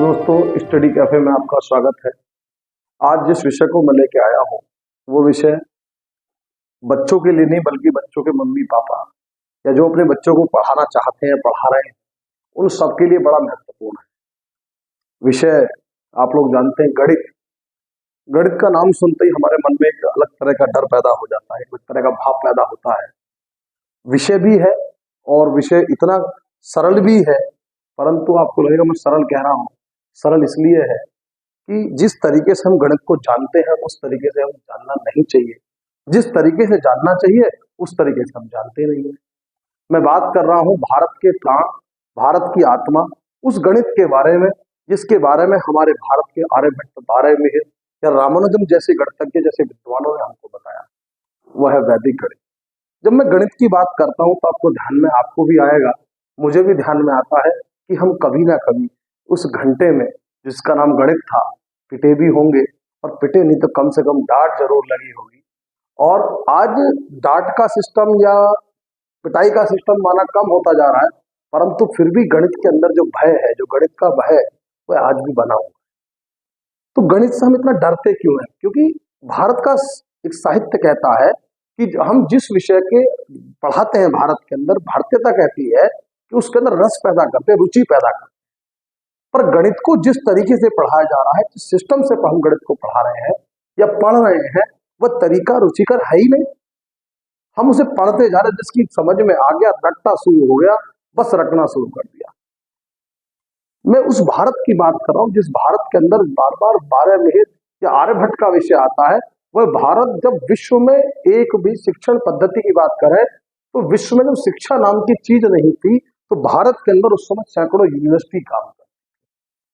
तो दोस्तों, study cafe में आपका स्वागत है। आज जिस विषय को मैं लेके आया हूँ वो विषय बच्चों के लिए नहीं बल्कि बच्चों के मम्मी पापा या जो अपने बच्चों को पढ़ाना चाहते हैं, पढ़ा रहे हैं, उन सबके लिए बड़ा महत्वपूर्ण है। विषय आप लोग जानते हैं, गणित। गणित का नाम सुनते ही हमारे मन में एक अलग तरह का डर पैदा हो जाता है, एक तरह का भाव पैदा होता है। विषय भी है और विषय इतना सरल भी है, परंतु आपको लगेगा मैं सरल कह रहा हूँ। सरल इसलिए है कि जिस तरीके से हम गणित को जानते हैं उस तरीके से हम जानना नहीं चाहिए। जिस तरीके से जानना चाहिए उस तरीके से हम जानते नहीं है। मैं बात कर रहा हूं भारत के प्राण, भारत की आत्मा, उस गणित के बारे में जिसके बारे में हमारे भारत के आर्यभट्ट, तारामिहिर या रामानुजन जैसे गणितज्ञ, जैसे विद्वानों ने हमको बताया, वह है वैदिक गणित। जब मैं गणित की बात करता हूं तो आपको ध्यान में, आपको भी आएगा, मुझे भी ध्यान में आता है कि हम कभी ना कभी उस घंटे में जिसका नाम गणित था पिटे भी होंगे, और पिटे नहीं तो कम से कम डांट जरूर लगी होगी। और आज डांट का सिस्टम या पिटाई का सिस्टम माना कम होता जा रहा है, परंतु फिर भी गणित के अंदर जो भय है, जो गणित का भय है, वह आज भी बना हुआ है। तो गणित से हम इतना डरते क्यों हैं? क्योंकि भारत का एक साहित्य कहता है कि हम जिस विषय के पढ़ाते हैं भारत के अंदर, भारतीयता कहती है कि उसके अंदर रस पैदा करते, रुचि पैदा करते। पर गणित को जिस तरीके से पढ़ाया जा रहा है, जिस सिस्टम से हम गणित को पढ़ा रहे हैं या पढ़ रहे हैं, वह तरीका रुचिकर है ही नहीं। हम उसे पढ़ते जा रहे हैं, जिसकी समझ में आ गया, रटना शुरू हो गया, बस रटना शुरू कर दिया। मैं उस भारत की बात कर रहा हूं जिस भारत के अंदर बार बार तारामिहिर या आर्यभट्ट का विषय आता है। वह भारत जब विश्व में एक भी शिक्षण पद्धति की बात करें तो विश्व में जब शिक्षा नाम की चीज नहीं थी, तो भारत के अंदर उस समय सैकड़ों यूनिवर्सिटी काम करती,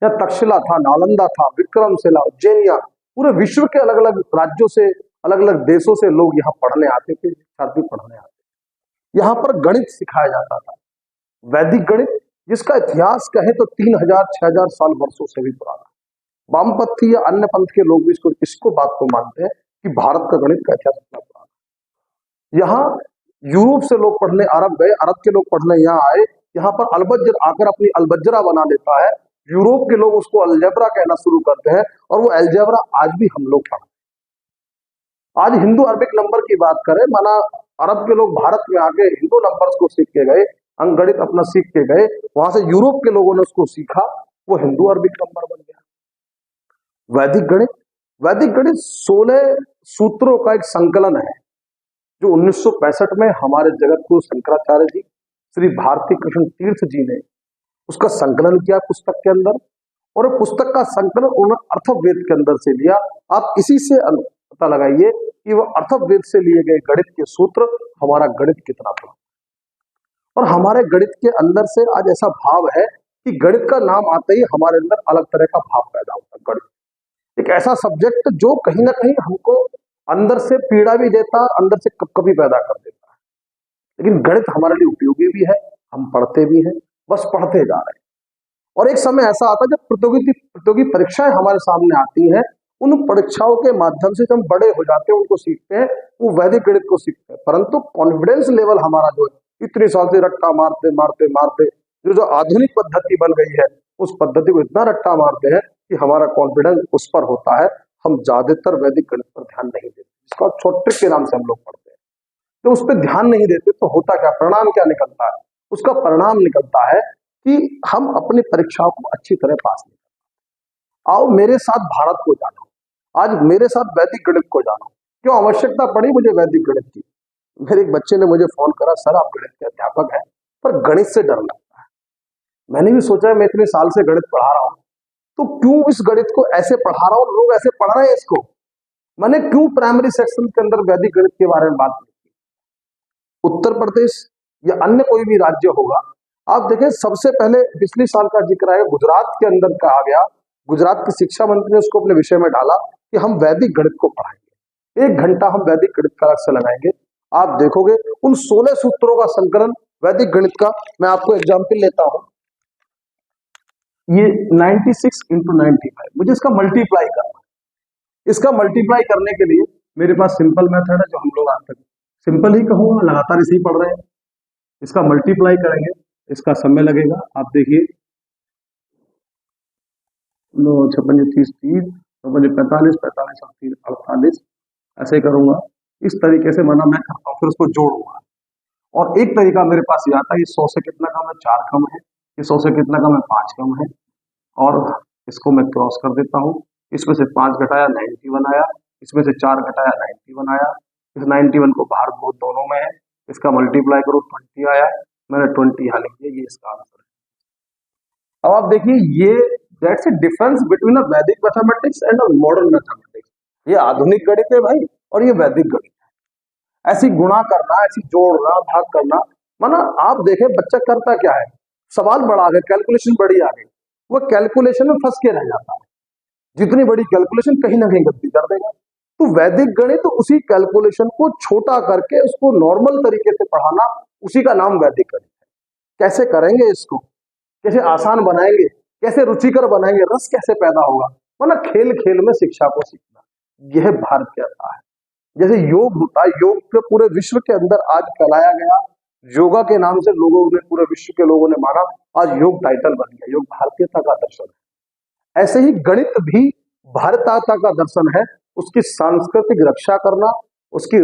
या तक्षशिला था, नालंदा था, विक्रमशिला, उज्जैनिया, पूरे विश्व के अलग अलग राज्यों से, अलग अलग देशों से लोग यहाँ पढ़ने आते थे, शिक्षार्थी पढ़ने आते थे। यहाँ पर गणित सिखाया जाता था, वैदिक गणित, जिसका इतिहास कहे तो 3000-6000 साल वर्षों से भी पुराना। वामपंथी या अन्य पंथ के लोग भी इसको बात को मानते हैं कि भारत का गणित का इतिहास इतना पुराना। यहाँ यूरोप से लोग पढ़ने अरब गए, अरब के लोग पढ़ने यहाँ आए, यहाँ पर अलबज्र आकर अपनी अलबज्रा बना देता है। यूरोप के लोग उसको अलजेब्रा कहना शुरू करते हैं, और वो अलजेब्रा आज भी हम लोग पढ़ते हैं। आज हिंदू अरबिक नंबर की बात करें, माना अरब के लोग भारत में आके हिंदू नंबर्स को सीख के गए, अंकगणित अपना सीख के गए, वहां से यूरोप के लोगों ने उसको सीखा, वो हिंदू अरबिक नंबर बन गया। वैदिक गणित 16 सूत्रों का एक संकलन है, जो 1965 में हमारे जगत गुरु शंकराचार्य जी, श्री भारती कृष्ण तीर्थ जी ने उसका संकलन किया पुस्तक के अंदर, और पुस्तक का संकलन उन्होंने अर्थवेद के अंदर से लिया। आप इसी से पता लगाइए कि वह अर्थवेद से लिए गए गणित के सूत्र हमारा गणित कितना बड़ा। और हमारे गणित के अंदर से आज ऐसा भाव है कि गणित का नाम आते ही हमारे अंदर अलग तरह का भाव पैदा होता है। गणित एक ऐसा सब्जेक्ट जो कहीं ना कहीं हमको अंदर से पीड़ा भी देता, अंदर से कभी पैदा कर देता है। लेकिन गणित हमारे लिए उपयोगी भी है, हम पढ़ते भी हैं, बस पढ़ते जा रहे हैं। और एक समय ऐसा आता है जब प्रतियोगी परीक्षाएं हमारे सामने आती हैं, उन परीक्षाओं के माध्यम से जब हम बड़े हो जाते हैं, उनको सीखते हैं, वो वैदिक गणित को सीखते हैं। परंतु कॉन्फिडेंस लेवल हमारा जो है, इतने साल से रट्टा मारते मारते मारते जो आधुनिक पद्धति बन गई है, उस पद्धति को इतना रट्टा मारते हैं कि हमारा कॉन्फिडेंस उस पर होता है, हम ज्यादातर वैदिक गणित पर ध्यान नहीं देते। इसका शॉर्ट ट्रिक के नाम से हम लोग पढ़ते हैं, तो उस पर ध्यान नहीं देते तो होता क्या, परिणाम क्या निकलता है? उसका परिणाम निकलता है कि हम अपनी परीक्षाओं को अच्छी तरह पास नहीं करते। आओ मेरे साथ भारत को जानो, आज मेरे साथ वैदिक गणित को जानो। क्यों आवश्यकता पड़ी मुझे वैदिक गणित की? मेरे एक बच्चे ने मुझे फोन करा, सर आप गणित के अध्यापक हैं पर गणित से डर लगता है। मैंने भी सोचा मैं इतने साल से गणित पढ़ा रहा हूं, तो क्यों इस गणित को ऐसे पढ़ा रहा हूं, लोग ऐसे पढ़ रहे हैं इसको, मैंने क्यों प्राइमरी सेक्शन के अंदर वैदिक गणित के बारे में बात की? उत्तर प्रदेश या अन्य कोई भी राज्य होगा, आप देखें, सबसे पहले पिछले साल का जिक्र है, गुजरात के अंदर कहा गया, गुजरात के शिक्षा मंत्री ने उसको अपने विषय में डाला कि हम वैदिक गणित को पढ़ाएंगे, 1 घंटा हम वैदिक गणित का लक्ष्य लगाएंगे। आप देखोगे उन 16 सूत्रों का संकलन वैदिक गणित का। मैं आपको एग्जाम्पल लेता हूं, ये 96 × 95, मुझे इसका मल्टीप्लाई करना है। इसका मल्टीप्लाई करने के लिए मेरे पास सिंपल मेथड है, जो हम लोग आज तक सिंपल ही कहूंगा, लगातार इसे ही पढ़ रहे हैं। इसका मल्टीप्लाई करेंगे, इसका समय लगेगा, आप देखिए 9 56 30 30, 9 45 45 और 3 48, ऐसे करूंगा। इस तरीके से माना मैं करता हूँ, फिर उसको जोड़ूंगा। और एक तरीका मेरे पास ये आता है, ये 100 से कितना कम है, 4 कम है, ये 100 से कितना कम है, 5 कम है, और इसको मैं क्रॉस कर देता हूँ। इसमें से 5 घटाया 91 आया, इसमें से 4 घटाया 91 आया, इस 91 को बाहर बहुत दोनों में है, इसका मल्टीप्लाई करो 20 आया, मैंने 20 यहाँ लिख दिया, ये इसका आंसर है। अब आप देखिए, ये that's a difference between a Vedic mathematics and a modern mathematics. ये आधुनिक गणित है भाई, और ये वैदिक गणित है। ऐसी गुणा करना, ऐसी जोड़ना, भाग करना, माना आप देखें बच्चा करता क्या है, सवाल बड़ा आ गया, कैलकुलेशन बड़ी आ गई, वो कैलकुलेशन में फंस के रह जाता है। जितनी बड़ी कैलकुलेशन कहीं ना कहीं गलती कर देगा। तो वैदिक गणित तो उसी कैलकुलेशन को छोटा करके उसको नॉर्मल तरीके से पढ़ाना, उसी का नाम वैदिक गणित है। कैसे करेंगे इसको, कैसे आसान बनाएंगे, कैसे रुचिकर बनाएंगे, रस कैसे पैदा होगा, मतलब खेल खेल में शिक्षा को सीखना, यह भारत कहता है। जैसे योग होता है, योग के पूरे विश्व के अंदर आज फैलाया गया, योगा के नाम से लोगों ने, पूरे विश्व के लोगों ने माना, आज योग टाइटल बन गया, योग भारतीयता का दर्शन है। ऐसे ही गणित भी भारतीयता का दर्शन है, उसकी सांस्कृतिक रक्षा करना, उसकी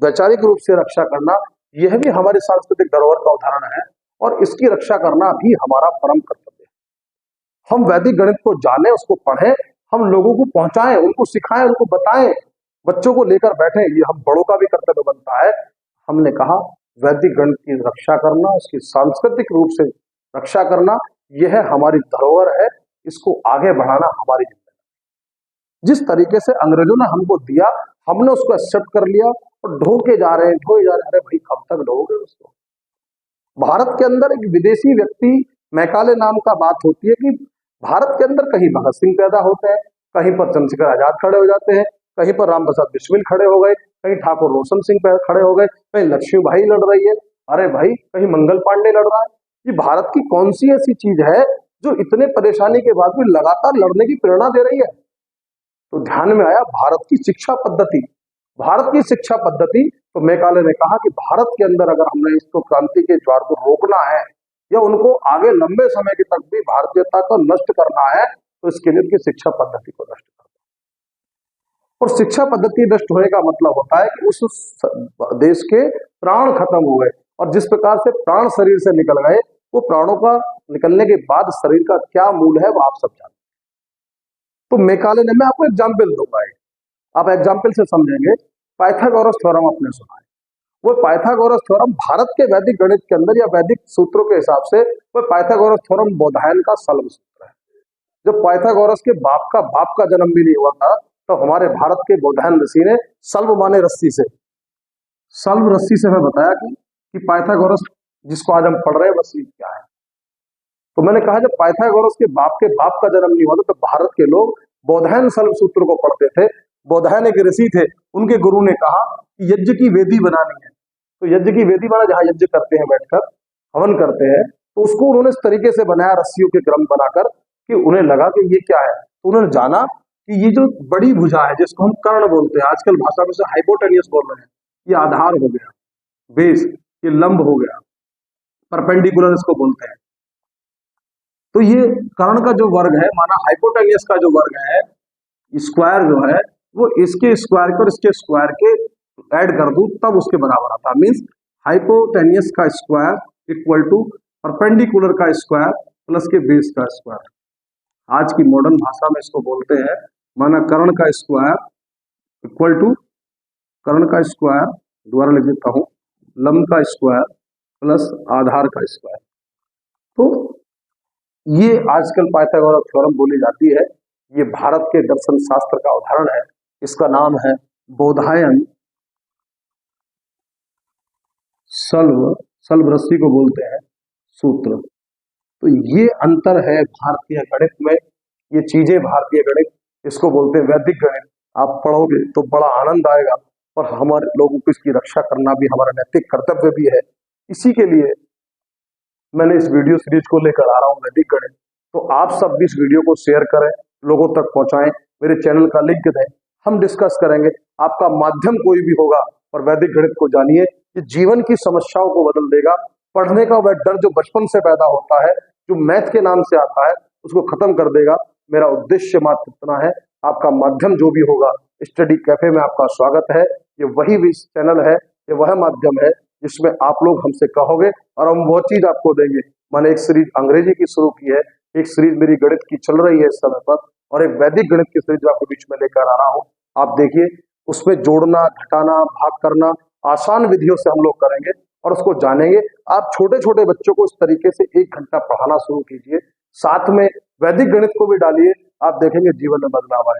वैचारिक रूप से रक्षा करना, यह भी हमारी सांस्कृतिक धरोहर का उदाहरण है, और इसकी रक्षा करना भी हमारा परम कर्तव्य है। हम वैदिक गणित को जाने, उसको पढ़ें, हम लोगों को पहुंचाएं, उनको सिखाएं, उनको बताएं, बच्चों को लेकर बैठे, ये हम बड़ों का भी कर्तव्य बनता है। हमने कहा वैदिक गणित की रक्षा करना, उसकी सांस्कृतिक रूप से रक्षा करना, यह हमारी धरोहर है, इसको आगे बढ़ाना हमारी जिम्मेदारी। जिस तरीके से अंग्रेजों ने हमको दिया, हमने उसको एक्सेप्ट कर लिया और ढोके जा रहे हैं, ढोए जा रहे हैं। अरे भाई, कब तक ढोगे उसको? भारत के अंदर एक विदेशी व्यक्ति, मैकाले नाम का बात होती है कि भारत के अंदर कहीं भगत सिंह पैदा होते हैं, कहीं पर चंद्रशेखर आजाद खड़े हो जाते हैं, कहीं पर राम प्रसाद बिस्मिल खड़े हो गए, कहीं ठाकुर रोशन सिंह खड़े हो गए, कहीं लक्ष्मीबाई लड़ रही है, अरे भाई कहीं मंगल पांडे लड़ रहा है। ये भारत की कौन सी ऐसी चीज है जो इतने परेशानी के बाद भी लगातार लड़ने की प्रेरणा दे रही है? तो ध्यान में आया भारत की शिक्षा पद्धति, भारत की शिक्षा पद्धति। तो मैकाले ने कहा कि भारत के अंदर अगर हमने इसको, क्रांति के ज्वार को रोकना है या उनको आगे लंबे समय के तक भी भारतीयता को नष्ट करना है, तो इसके लिए उनकी शिक्षा पद्धति को नष्ट करना। और शिक्षा पद्धति नष्ट होने का मतलब होता है कि उस देश के प्राण खत्म हो गए, और जिस प्रकार से प्राण शरीर से निकल गए, वो प्राणों का निकलने के बाद शरीर का क्या मूल है वो आप सब जानते हैं। तो मैकाले ने, मैं आपको एग्जाम्पल दूंगा, आप एग्जाम्पल से समझेंगे। पाइथागोरस थ्योरम आपने सुना है, वो पाइथागोरस थ्योरम भारत के वैदिक गणित के अंदर या वैदिक सूत्रों के हिसाब से वो पाइथागोरस थ्योरम बौधायन का सल्व सूत्र है। जब पाइथागोरस के बाप का जन्म भी नहीं हुआ था, तो हमारे भारत के बौधायन ऋषि ने सल्व माने रस्सी से, सल्व रस्सी से मैं बताया कि पाइथागोरस जिसको आज हम पढ़ रहे हैं रस्सी क्या है। तो मैंने कहा जब पाइथागोरस के बाप का जन्म नहीं हुआ था, तो भारत के लोग बौधायन सल्व सूत्र को पढ़ते थे। बौधायन एक ऋषि थे, उनके गुरु ने कहा कि यज्ञ की वेदी बनानी है। तो यज्ञ की वेदी बना, जहां यज्ञ करते हैं बैठकर, हवन करते हैं, तो उसको उन्होंने इस तरीके से बनाया, रस्सियों के क्रम बनाकर, कि उन्हें लगा कि ये क्या है। तो उन्होंने जाना कि ये जो बड़ी भुजा है, जिसको हम कर्ण बोलते हैं, आजकल भाषा में से हाइपोटेनियस बोल रहे हैं, ये आधार हो गया, बेस, ये लंब हो गया, परपेंडिकुलर इसको बोलते हैं। तो ये कर्ण का जो वर्ग है, माना हाइपोटेनियस का जो वर्ग है, स्क्वायर जो है, वो इसके स्क्वायर को इसके स्क्वायर के ऐड कर दूं तब उसके बराबर आता है। मींस हाइपोटेनियस का स्क्वायर इक्वल टू परपेंडिकुलर का स्क्वायर प्लस के बेस का स्क्वायर। आज की मॉडर्न भाषा में इसको बोलते हैं, माना कर्ण का स्क्वायर इक्वल टू कर्ण का स्क्वायर, दोबारा लिख देता हूं, लंब का स्क्वायर प्लस आधार का स्क्वायर। तो ये आजकल पाइथागोरस थ्योरम बोली जाती है। ये भारत के दर्शन शास्त्र का उदाहरण है। इसका नाम है बौधायन सल्व रस्सी को बोलते हैं सूत्र। तो ये अंतर है भारतीय गणित में, ये चीजें भारतीय गणित, इसको बोलते हैं वैदिक गणित। आप पढ़ोगे तो बड़ा आनंद आएगा, और हमारे लोगों को इसकी रक्षा करना भी हमारा नैतिक कर्तव्य भी है। इसी के लिए मैंने इस वीडियो सीरीज को लेकर आ रहा हूं, वैदिक गणित। तो आप सब भी इस वीडियो को शेयर करें, लोगों तक पहुंचाएं, मेरे चैनल का लिंक दें, हम डिस्कस करेंगे। आपका माध्यम कोई भी होगा, और वैदिक गणित को जानिए, ये जीवन की समस्याओं को बदल देगा। पढ़ने का वह डर जो बचपन से पैदा होता है, जो मैथ के नाम से आता है, उसको खत्म कर देगा। मेरा उद्देश्य मात्र इतना है, आपका माध्यम जो भी होगा, स्टडी कैफे में आपका स्वागत है। ये वही भी चैनल है, ये वह माध्यम है जिसमें आप लोग हमसे कहोगे और हम वो चीज आपको देंगे। मैंने एक सीरीज अंग्रेजी की शुरू की है, एक सीरीज मेरी गणित की चल रही है इस समय पर, और एक वैदिक गणित की सीरीज आपके बीच में लेकर आ रहा हूँ। आप देखिए, उसमें जोड़ना, घटाना, भाग करना आसान विधियों से हम लोग करेंगे और उसको जानेंगे। आप छोटे छोटे बच्चों को इस तरीके से 1 घंटा पढ़ाना शुरू कीजिए, साथ में वैदिक गणित को भी डालिए, आप देखेंगे जीवन में बदलाव आए।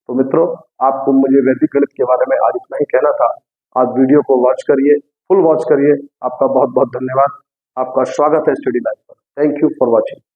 तो मित्रों, आपको मुझे वैदिक गणित के बारे में आज इतना ही कहना था। आज वीडियो को वॉच करिए, फुल वॉच करिए। आपका बहुत बहुत धन्यवाद। आपका स्वागत है स्टडी लाइफ पर। Thank you for watching.